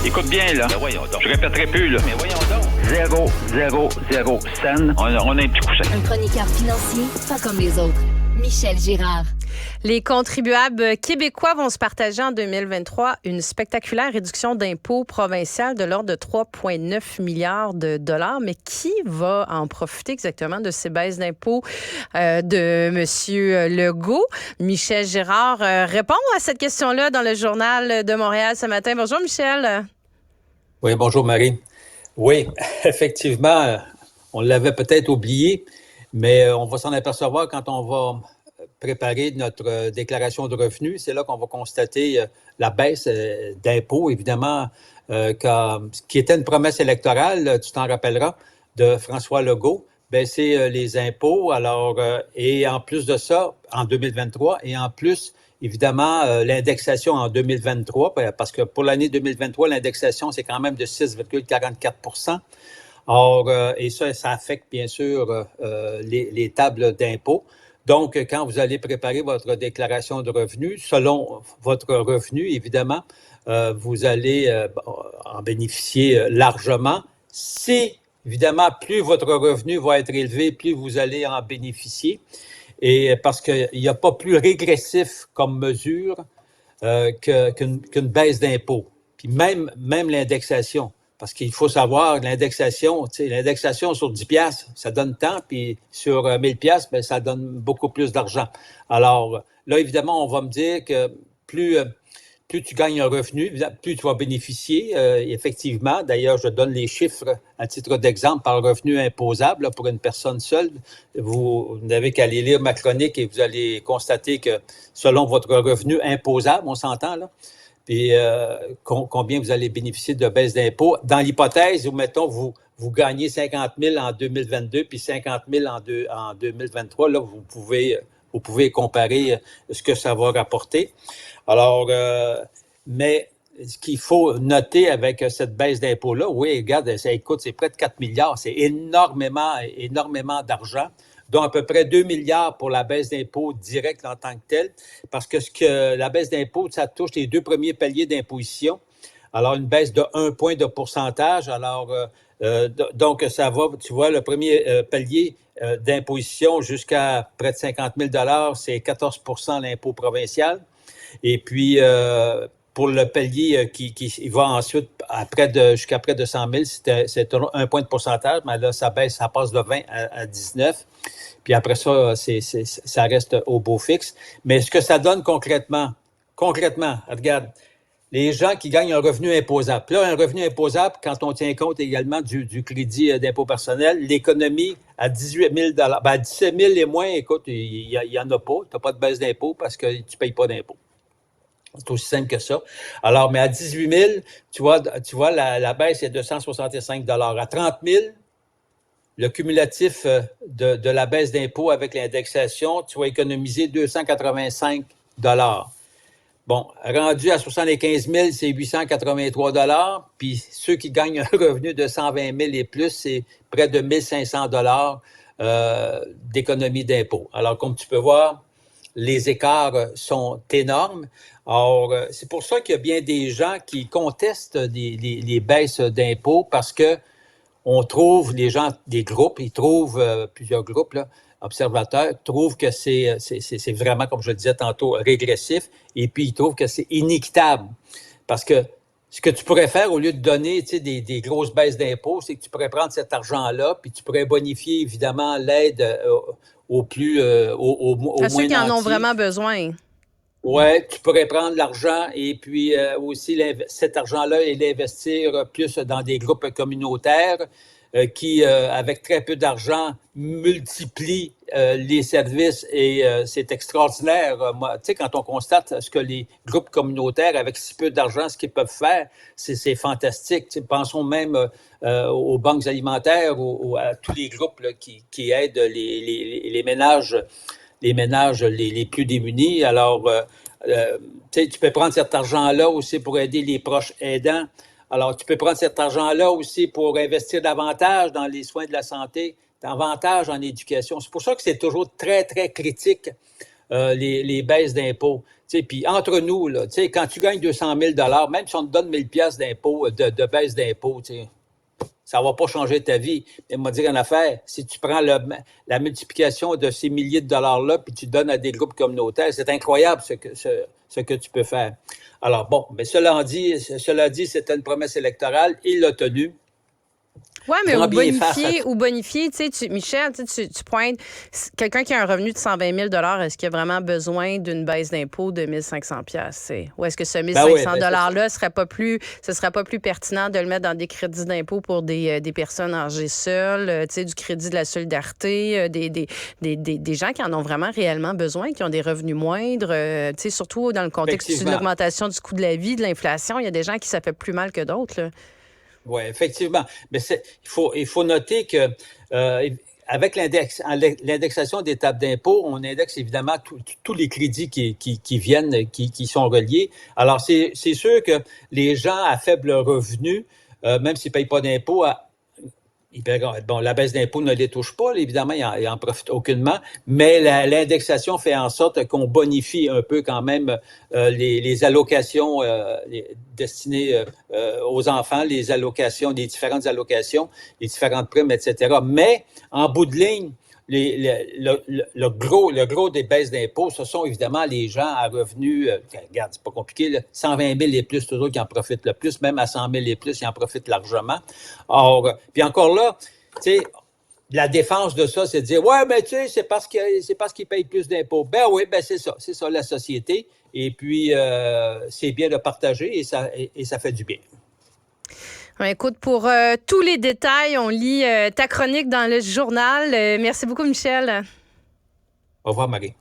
Écoute bien, là. Ben voyons donc. Je répéterai plus, là. Mais voyons donc. 0, scène. On a un petit coussin. Un chroniqueur financier, pas comme les autres. Michel Girard. Les contribuables québécois vont se partager en 2023 une spectaculaire réduction d'impôts provinciales de l'ordre de 3,9 milliards de dollars. Mais qui va en profiter exactement de ces baisses d'impôts de M. Legault? Michel Girard répond à cette question-là dans le Journal de Montréal ce matin. Bonjour, Michel. Oui, bonjour, Marie. Oui, effectivement, on l'avait peut-être oublié, mais on va s'en apercevoir quand on va préparer notre déclaration de revenus. C'est là qu'on va constater la baisse d'impôts, évidemment, qui était une promesse électorale, tu t'en rappelleras, de François Legault. Baisser les impôts, alors, et en plus de ça, en 2023, et en plus, évidemment, l'indexation en 2023, parce que pour l'année 2023, l'indexation, c'est quand même de 6,44 %. Or, et ça affecte bien sûr les tables d'impôts. Donc, quand vous allez préparer votre déclaration de revenus, selon votre revenu, évidemment, vous allez en bénéficier largement. Si, évidemment, plus votre revenu va être élevé, plus vous allez en bénéficier. Et parce qu'il n'y a pas plus régressif comme mesure qu'une baisse d'impôts. Puis même l'indexation. Parce qu'il faut savoir, l'indexation sur 10 piastres, ça donne tant, puis sur 1000 piastres, bien, ça donne beaucoup plus d'argent. Alors, là, évidemment, on va me dire que plus tu gagnes un revenu, plus tu vas bénéficier, effectivement. D'ailleurs, je donne les chiffres à titre d'exemple par revenu imposable là, pour une personne seule. Vous n'avez qu'à aller lire ma chronique et vous allez constater que selon votre revenu imposable, on s'entend là, puis combien vous allez bénéficier de baisse d'impôts. Dans l'hypothèse où, mettons, vous gagnez 50 000 en 2022 puis 50 000 en 2023, là, vous pouvez comparer ce que ça va rapporter. Alors, mais ce qu'il faut noter avec cette baisse d'impôts-là, oui, regarde, ça coûte, c'est près de 4 milliards, c'est énormément d'argent, dont à peu près 2 milliards pour la baisse d'impôts directe en tant que telle, parce que la baisse d'impôts, ça touche les 2 premiers paliers d'imposition. Alors, une baisse de 1 point de pourcentage. Alors, donc, ça va, tu vois, le premier palier d'imposition jusqu'à près de 50 000 $, c'est 14 % l'impôt provincial. Et puis, pour le palier qui va ensuite jusqu'à près de 100 000, c'est 1 point de pourcentage, mais là, ça baisse, ça passe de 20 à 19. Puis après ça, ça reste au beau fixe. Mais ce que ça donne concrètement, regarde, les gens qui gagnent un revenu imposable. Là, un revenu imposable, quand on tient compte également du crédit d'impôt personnel, l'économie à 18 000 $, à 17 000 et moins, écoute, il y en a pas. Tu n'as pas de baisse d'impôt parce que tu ne payes pas d'impôt. C'est aussi simple que ça. Alors, mais à 18 000, tu vois la baisse est de 165 $. À 30 000, le cumulatif de la baisse d'impôt avec l'indexation, tu vas économiser 285 $. Bon, rendu à 75 000, c'est 883 $. Puis ceux qui gagnent un revenu de 120 000 et plus, c'est près de 1 500 $ d'économie d'impôt. Alors, comme tu peux voir, les écarts sont énormes. Or, c'est pour ça qu'il y a bien des gens qui contestent les baisses d'impôts parce que on trouve, les gens, des groupes, ils trouvent, plusieurs groupes, là, observateurs, trouvent que c'est vraiment, comme je le disais tantôt, régressif, et puis ils trouvent que c'est inéquitable. Parce que ce que tu pourrais faire, au lieu de donner des grosses baisses d'impôts, c'est que tu pourrais prendre cet argent-là, puis tu pourrais bonifier, évidemment, l'aide au moins ceux qui en ont nantis. vraiment besoin. Oui, tu pourrais prendre l'argent et puis aussi cet argent-là et l'investir plus dans des groupes communautaires qui, avec très peu d'argent, multiplient les services et c'est extraordinaire. Tu sais, quand on constate ce que les groupes communautaires, avec si peu d'argent, ce qu'ils peuvent faire, c'est fantastique. Tu sais, pensons même aux banques alimentaires ou à tous les groupes là, qui aident les ménages. Les ménages les plus démunis. Alors, tu peux prendre cet argent-là aussi pour aider les proches aidants. Alors, tu peux prendre cet argent-là aussi pour investir davantage dans les soins de la santé, davantage en éducation. C'est pour ça que c'est toujours très, très critique, les baisses d'impôts. Puis entre nous, là, quand tu gagnes 200 000 même si on te donne 1 000 piastres d'impôt, de baisse d'impôt, ça ne va pas changer ta vie. Mais moi, dire en affaire, si tu prends la multiplication de ces milliers de dollars-là puis tu donnes à des groupes communautaires, c'est incroyable ce que tu peux faire. Alors bon, mais cela dit, c'était une promesse électorale. Il l'a tenue. Oui, mais ou bonifier, Michel, tu pointes quelqu'un qui a un revenu de 120 000 est-ce qu'il a vraiment besoin d'une baisse d'impôt de 1 500 $? Ou est-ce que ce 1 500 $-là ce serait pas plus pertinent de le mettre dans des crédits d'impôt pour des personnes âgées seules, du crédit de la solidarité, des gens qui en ont vraiment réellement besoin, qui ont des revenus moindres, surtout dans le contexte d'une augmentation du coût de la vie, de l'inflation, il y a des gens qui ça fait plus mal que d'autres, là. Oui, effectivement. Mais il faut noter que avec l'indexation des tables d'impôt, on indexe évidemment tous les crédits qui viennent, qui sont reliés. Alors, c'est sûr que les gens à faible revenu, même s'ils ne payent pas d'impôt, la baisse d'impôt ne les touche pas, évidemment, ils en profitent aucunement, mais l'indexation fait en sorte qu'on bonifie un peu quand même les allocations destinées aux enfants, les différentes allocations, les différentes primes, etc. Mais, en bout de ligne, le gros des baisses d'impôts, ce sont évidemment les gens à revenus, regarde, c'est pas compliqué, là, 120 000 et plus, toujours qui en profitent le plus, même à 100 000 et plus, ils en profitent largement. Or, puis encore là, tu sais, la défense de ça, c'est de dire, ouais, mais tu sais, c'est parce qu'ils payent plus d'impôts. Ben oui, ben c'est ça la société. Et puis, c'est bien de partager et ça fait du bien. Écoute, pour tous les détails, on lit ta chronique dans le journal. Merci beaucoup, Michel. Au revoir, Marie.